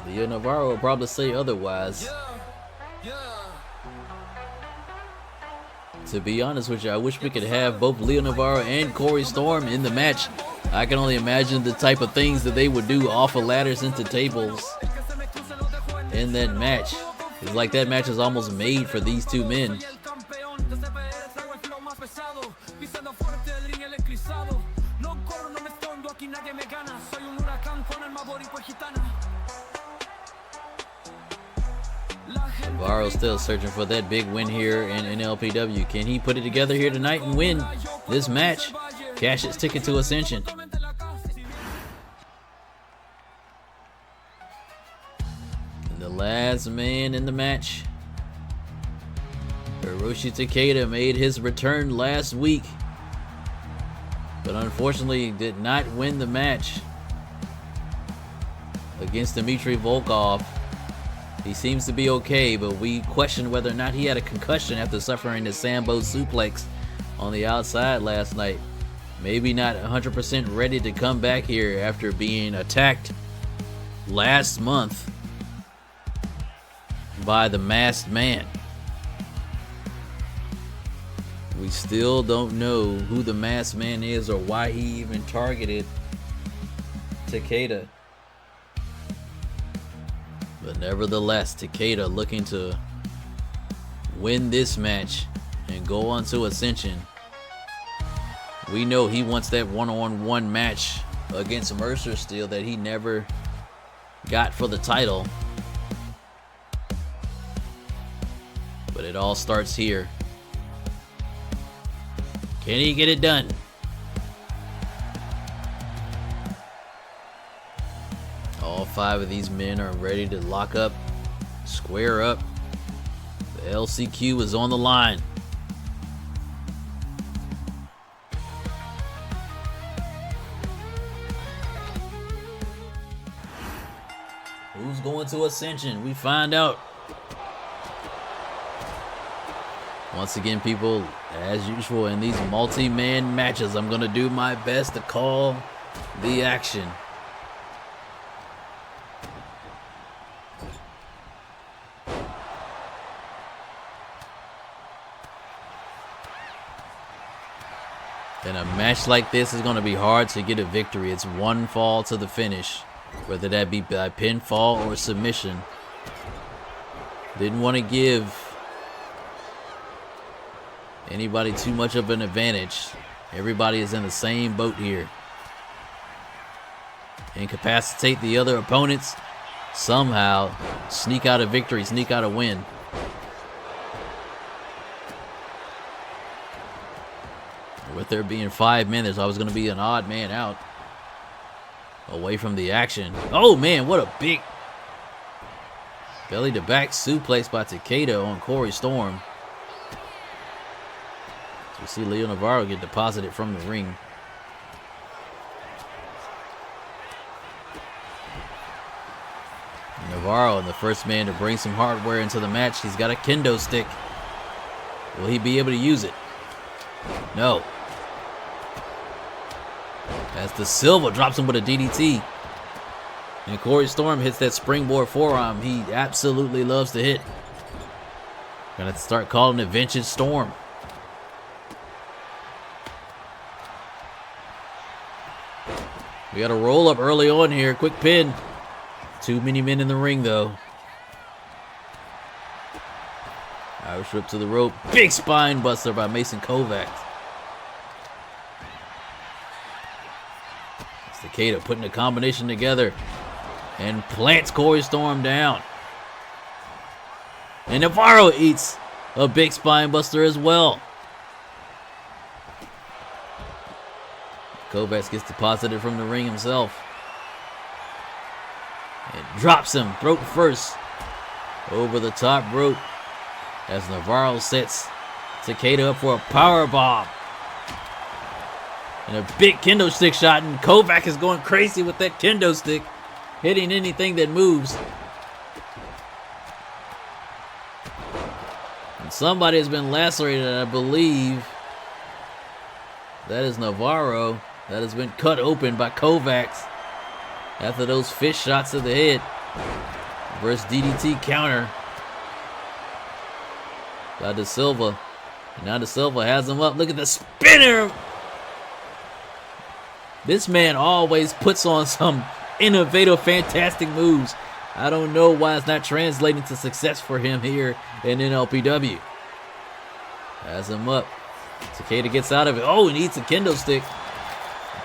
Leo Navarro will probably say otherwise. To be honest with you, I wish we could have both Leo Navarro and Corey Storm in the match. I can only imagine the type of things that they would do off of ladders into tables in that match. It's like that match is almost made for these two men. Navarro still searching for that big win here in NLPW. Can he put it together here tonight and win this match? Cash his ticket to Ascension. And the last man in the match, Hiroshi Takeda, made his return last week, but unfortunately did not win the match against Dmitry Volkov. He seems to be okay, but we question whether or not he had a concussion after suffering the Sambo suplex on the outside last night. Maybe not 100% ready to come back here after being attacked last month by the Masked Man. We still don't know who the Masked Man is or why he even targeted Takeda. But nevertheless, Takeda looking to win this match and go on to Ascension. We know he wants that one-on-one match against Mercer Steel that he never got for the title. But it all starts here. Can he get it done? All 5 of these men are ready to lock up, square up. The LCQ is on the line. Who's going to Ascension? We find out. Once again, people, as usual in these multi-man matches, I'm going to do my best to call the action. In a match like this, it's going to be hard to get a victory. It's one fall to the finish, whether that be by pinfall or submission. Didn't want to give anybody too much of an advantage. Everybody is in the same boat here. Incapacitate the other opponents. Somehow sneak out a victory, sneak out a win. With there being 5 men, there's always going to be an odd man out. Away from the action. Oh man, what a big belly to back suplex by Takeda on Corey Storm. So we see Leo Navarro get deposited from the ring. Navarro, the first man to bring some hardware into the match. He's got a kendo stick. Will he be able to use it? No. As the Silva drops him with a DDT. And Corey Storm hits that springboard forearm he absolutely loves to hit. Gonna start calling it Vintage Storm. We got a roll up early on here. Quick pin. Too many men in the ring though. Irish whip to the rope. Big spine buster by Mason Kovacs. Takeda putting a combination together and plants Corey Storm down. And Navarro eats a big spine buster as well. Kovacs gets deposited from the ring himself. And drops him throat first over the top rope as Navarro sets Takeda up for a power bomb. And a big kendo stick shot, and Kovacs is going crazy with that kendo stick, hitting anything that moves. And somebody has been lacerated, I believe. That is Navarro. That has been cut open by Kovacs after those fish shots to the head. Versus DDT counter by Da Silva. And now Da Silva has him up. Look at the spinner. This man always puts on some innovative, fantastic moves. I don't know why it's not translating to success for him here in NLPW. Has him up. Takeda gets out of it. Oh, and eats a kendo stick.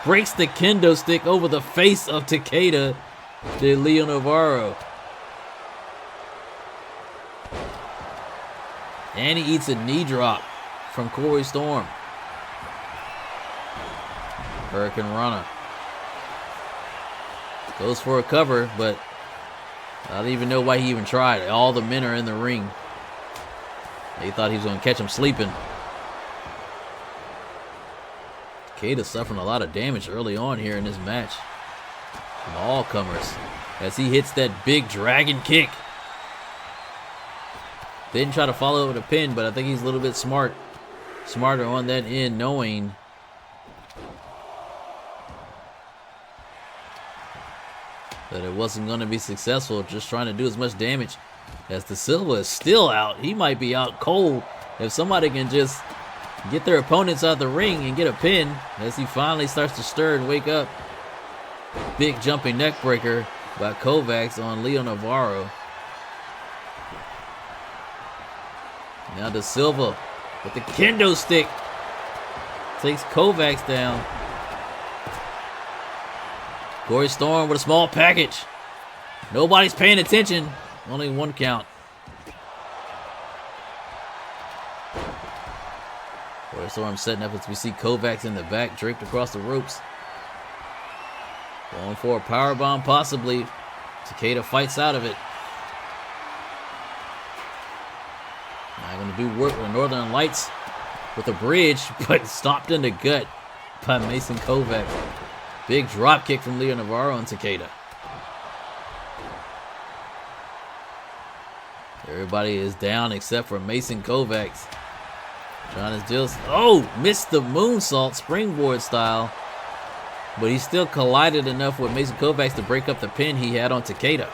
Breaks the kendo stick over the face of Takeda de Leo Navarro. And he eats a knee drop from Corey Storm. Hurricane Rana. Goes for a cover, but I don't even know why he even tried. All the men are in the ring. They thought he was going to catch him sleeping. Takeda suffering a lot of damage early on here in this match from all comers as he hits that big dragon kick. Didn't try to follow it with a pin, but I think he's a little bit smarter on that end, knowing that it wasn't going to be successful, just trying to do as much damage. As De Silva is still out, he might be out cold. If somebody can just get their opponents out the ring and get a pin, as he finally starts to stir and wake up. Big jumping neck breaker by Kovacs on Leo Navarro. Now De Silva with the kendo stick takes Kovacs down. Corey Storm with a small package. Nobody's paying attention. Only one count. Corey Storm setting up as we see Kovacs in the back, draped across the ropes. Going for a powerbomb possibly. Takeda fights out of it. Now going to do work with Northern Lights with a bridge, but stopped in the gut by Mason Kovacs. Big drop kick from Leo Navarro and Takeda. Everybody is down except for Mason Kovacs. Trying to deal. Oh, missed the moonsault springboard style. But he still collided enough with Mason Kovacs to break up the pin he had on Takeda.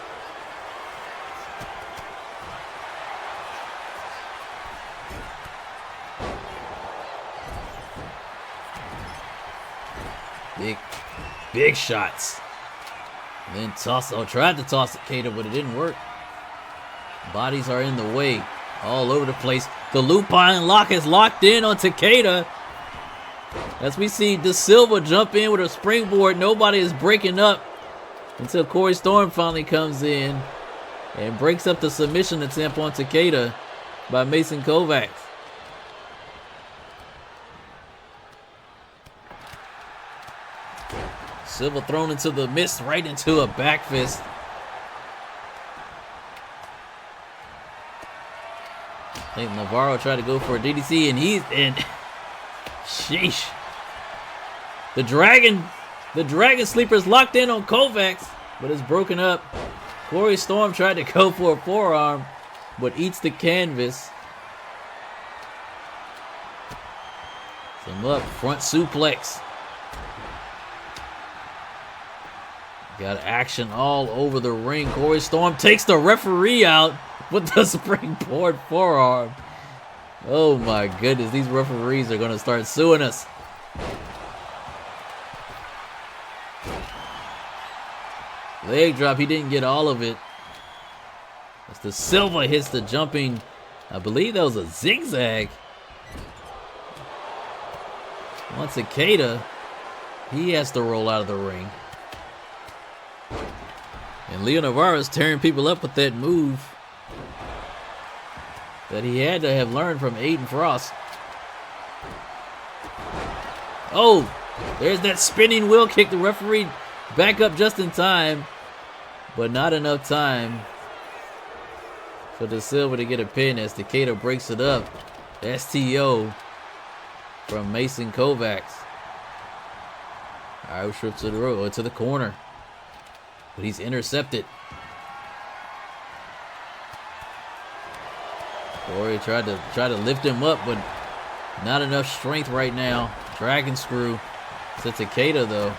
Big shots. And then tried to toss Takeda, but it didn't work. Bodies are in the way all over the place. The lupine lock is locked in on Takeda. As we see De Silva jump in with a springboard, nobody is breaking up until Corey Storm finally comes in and breaks up the submission attempt on Takeda by Mason Kovacs. Silva thrown into the mist, right into a back fist. I think Navarro tried to go for a DDT, and he's in. Sheesh. The Dragon Sleeper's locked in on Kovacs, but it's broken up. Corey Storm tried to go for a forearm, but eats the canvas. Some up, front suplex. Got action all over the ring. Corey Storm takes the referee out with the springboard forearm. Oh my goodness, these referees are going to start suing us. Leg drop, he didn't get all of it. As De Silva hits the jumping, I believe that was a zigzag. Once Takeda, he has to roll out of the ring. And Leo Navarro is tearing people up with that move that he had to have learned from Aiden Frost. Oh, there's that spinning wheel kick. The referee back up just in time, but not enough time for De Silva to get a pin as Takeda breaks it up. STO from Mason Kovacs. Irish whip to the road, to the corner. But he's intercepted. Corey tried to lift him up, but not enough strength right now. Dragon screw to Takeda though.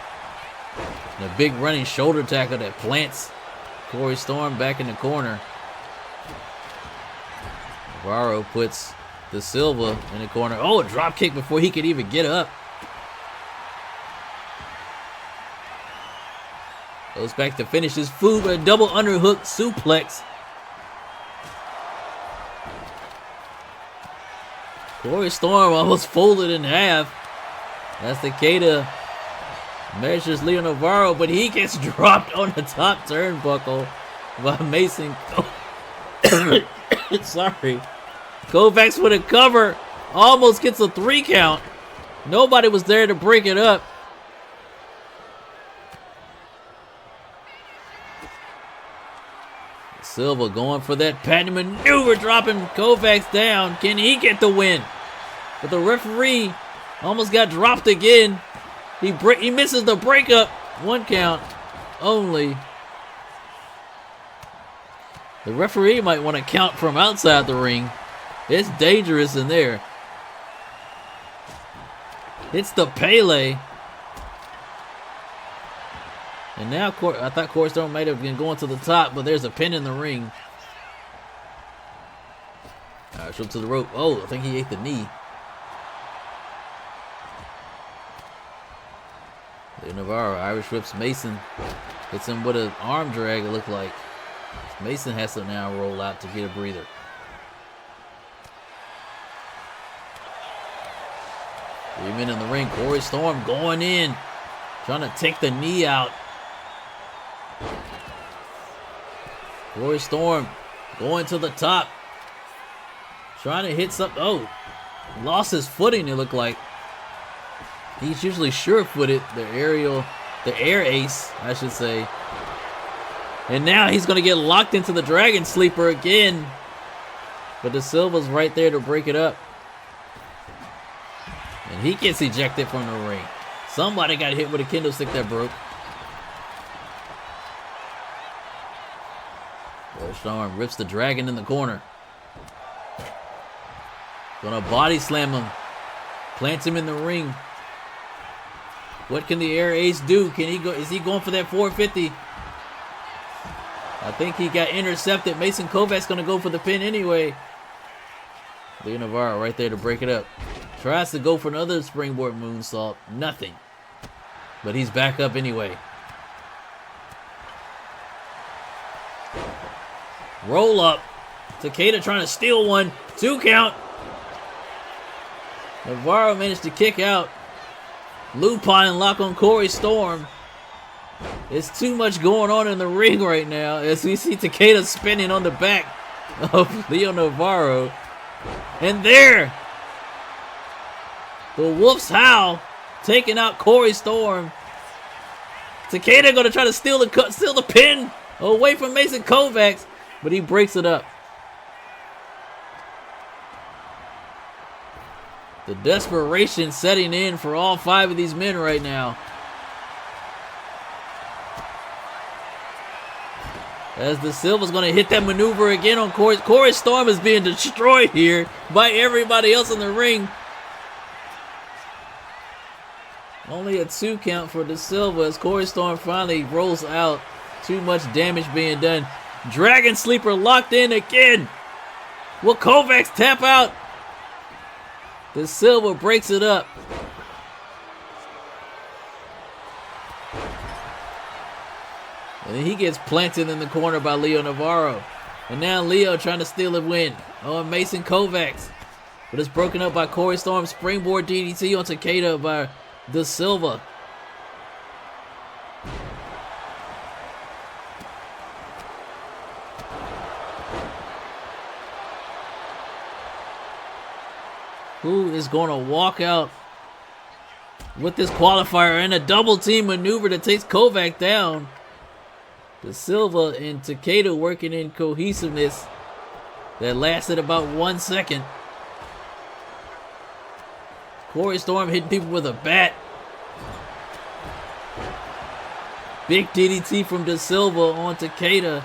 And a big running shoulder tackle that plants Corey Storm back in the corner. Navarro puts De Silva in the corner. Oh, a drop kick before he could even get up. Goes back to finish his food with a double underhook suplex. Corey Storm almost folded in half. That's Takeda measures Leo Navarro, but he gets dropped on the top turnbuckle by Mason. Sorry. Kovacs with a cover. Almost gets a 3 count. Nobody was there to break it up. Silva going for that patent maneuver, dropping Kovacs down. Can he get the win? But the referee almost got dropped again. He misses the breakup. 1 count only. The referee might want to count from outside the ring. It's dangerous in there. Hits the Pele. And now I thought Corey Storm might have been going to the top, but there's a pin in the ring. Irish whip to the rope. Oh, I think he ate the knee. Leo Navarro, Irish whips Mason. Hits him with an arm drag, it looked like. Mason has to now roll out to get a breather. Three men in the ring. Corey Storm going in. Trying to take the knee out. Corey Storm going to the top. Trying to hit something. Oh, lost his footing, it looked like. He's usually sure-footed. The air ace, I should say. And now he's going to get locked into the Dragon Sleeper again. But De Silva's right there to break it up. And he gets ejected from the ring. Somebody got hit with a kendo stick that broke. Corey Storm rips the Dragon in the corner. Gonna body slam him. Plants him in the ring. What can the air ace do? Can he go? Is he going for that 450? I think he got intercepted. Mason Kovacs gonna go for the pin anyway. Leo Navarro right there to break it up. Tries to go for another springboard moonsault. Nothing. But he's back up anyway. Roll up. Takeda trying to steal one. 2 count. Navarro managed to kick out. Lupine lock on Corey Storm. It's too much going on in the ring right now as we see Takeda spinning on the back of Leo Navarro. And there, the Wolf's Howl taking out Corey Storm. Takeda gonna try to steal the pin away from Mason Kovacs, but he breaks it up. The desperation setting in for all 5 of these men right now. As De Silva's going to hit that maneuver again on Corey. Corey Storm is being destroyed here by everybody else in the ring. Only a 2 count for De Silva as Corey Storm finally rolls out. Too much damage being done. Dragon Sleeper locked in again. Will Kovacs tap out? De Silva breaks it up. And then he gets planted in the corner by Leo Navarro. And now Leo trying to steal a win on Mason Kovacs. But it's broken up by Corey Storm. Springboard DDT on Takeda by De Silva. Who is going to walk out with this qualifier and a double team maneuver that takes Kovacs down? De Silva and Takeda working in cohesiveness that lasted about 1 second. Corey Storm hitting people with a bat. Big DDT from De Silva on Takeda.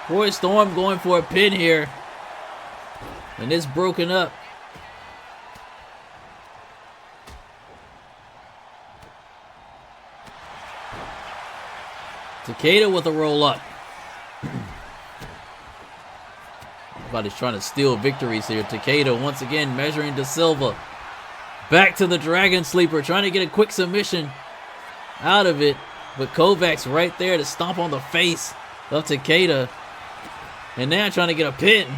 Corey Storm going for a pin here. And it's broken up. Takeda with a roll up. Everybody's trying to steal victories here. Takeda once again measuring De Silva. Back to the Dragon Sleeper, trying to get a quick submission out of it. But Kovacs right there to stomp on the face of Takeda. And now trying to get a pin.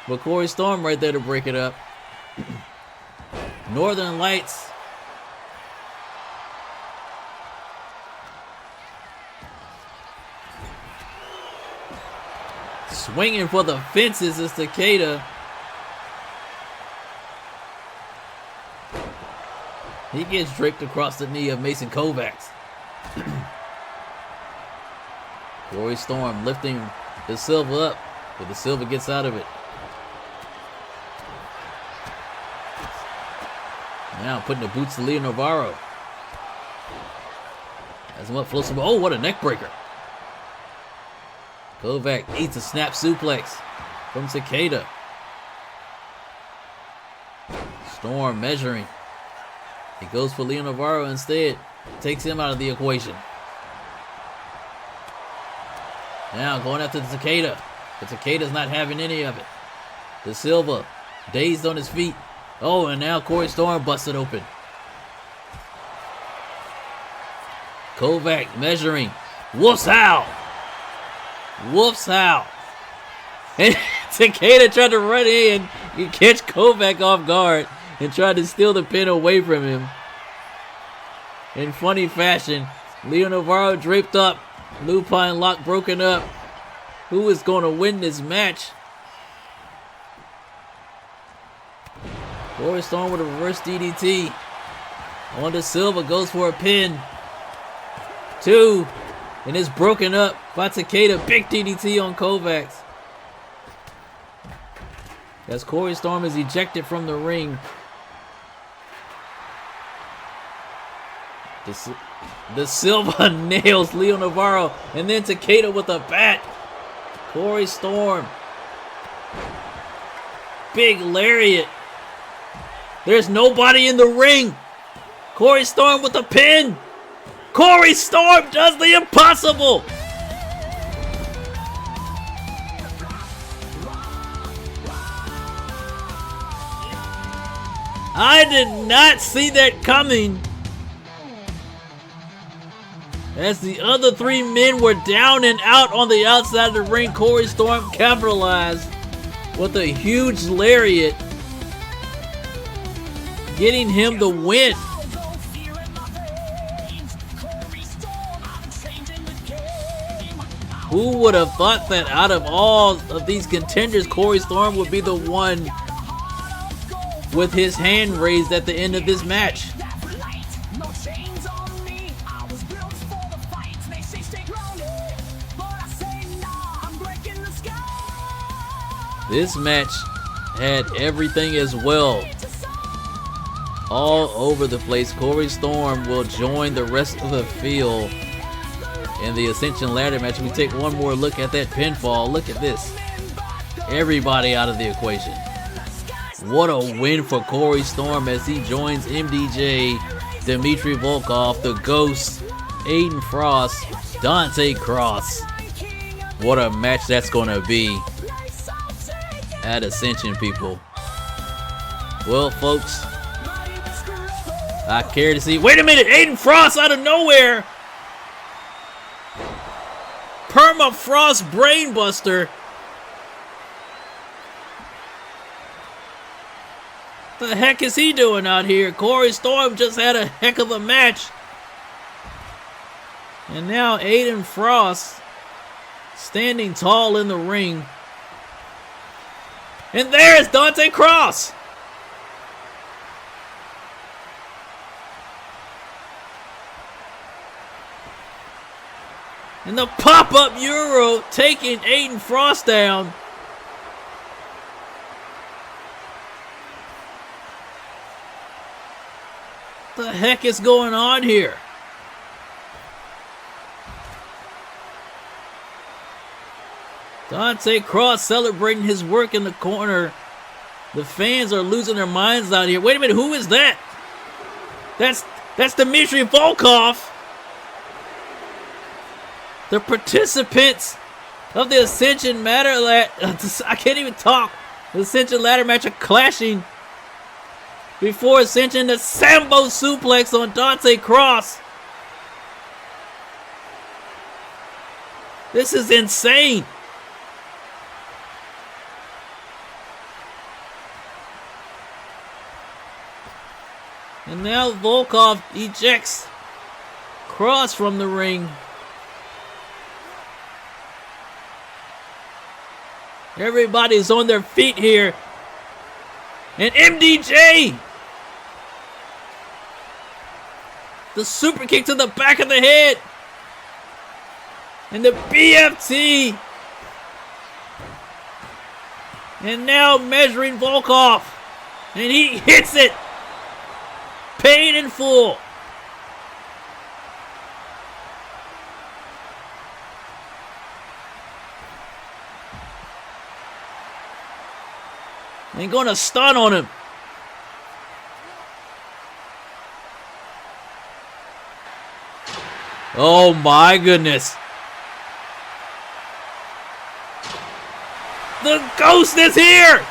But Corey Storm right there to break it up. Northern Lights. Swinging for the fences is Takeda. He gets draped across the knee of Mason Kovacs. Corey Storm lifting the Silva up, but the Silva gets out of it. Now putting the boots to Leo Navarro. As him up, floats him. Oh, what a neck breaker. Kovac eats a snap suplex from Takeda. Storm measuring. He goes for Leo Navarro instead. Takes him out of the equation. Now going after the Takeda. But Takeda's not having any of it. The Silva dazed on his feet. Oh, and now Corey Storm busted open. Kovac measuring. Wolf's Howl. Wolf's Howl. And Takeda tried to run in and catch Kovac off guard and tried to steal the pin away from him. In funny fashion, Leo Navarro draped up. Lupine lock broken up. Who is going to win this match? Corey Storm with a reverse DDT. On to Silva, goes for a pin. 2. And it's broken up by Takeda. Big DDT on Kovacs. As Corey Storm is ejected from the ring. The Silva nails Leo Navarro. And then Takeda with a bat. Corey Storm. Big lariat. There's nobody in the ring. Corey Storm with a pin. Corey Storm does the impossible. I did not see that coming. As the other 3 men were down and out on the outside of the ring, Corey Storm capitalized with a huge lariat, getting him the win. Who would have thought that out of all of these contenders, Corey Storm would be the one with his hand raised at the end of this match? This match had everything as well. All over the place. Corey Storm will join the rest of the field in the Ascension Ladder Match. We take one more look at that pinfall. Look at this. Everybody out of the equation. What a win for Corey Storm as he joins MDJ, Dmitry Volkov, The Ghost, Aiden Frost, Dante Cross. What a match that's going to be at Ascension, people. Well, folks, I care to see. Wait a minute, Aiden Frost out of nowhere. Permafrost Brainbuster. What the heck is he doing out here? Corey Storm just had a heck of a match. And now Aiden Frost standing tall in the ring. And there's Dante Cross. And the pop-up Euro taking Aiden Frost down. What the heck is going on here? Dante Cross celebrating his work in the corner. The fans are losing their minds out here. Wait a minute, who is that? That's Dmitry Volkov. The participants of the Ascension Ladder I can't even talk. The Ascension Ladder Match are clashing. Before Ascension, the Sambo suplex on Dante Cross. This is insane. And now Volkov ejects Cross from the ring. Everybody's on their feet here. And MDJ! The super kick to the back of the head. And the BFT. And now measuring Volkov. And he hits it. Paid in full. And gonna stun on him. Oh my goodness. The ghost is here!